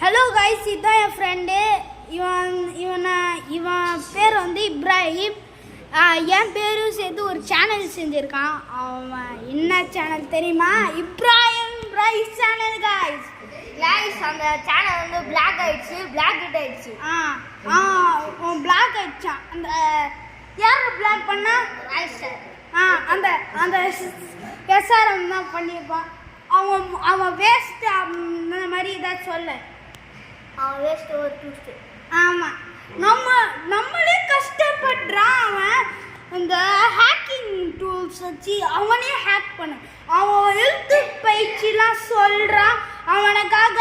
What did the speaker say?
Hello guys, இதுதான் என் friend. இவன் பேர் வந்து இப்ராஹிம். என் பேரும் சேர்த்து ஒரு சேனல் செஞ்சுருக்கான். அவன் என்ன சேனல் தெரியுமா? Ibrahim rice channel guys. அந்த சேனல் வந்து பிளாக் ஆயிடுச்சு. பிளாக் ஆயிடுச்சான். அந்த யார் பிளாக் பண்ணா? அந்த எஸ்ஆர்எம் தான் பண்ணியிருப்பான். அவன் வேஸ்ட் அந்த மாதிரி ஏதாச்சும் சொல்ல. அவன் வேஸ்ட் ஒரு டூஸ்ட். ஆமாம், நம்மளே கஷ்டப்படுறான். அவன் இந்த ஹேக்கிங் டூல்ஸ் வச்சு அவனே ஹேக் பண்ண. அவன் எழுத்து பயிற்சிலாம் சொல்கிறான். அவனுக்காக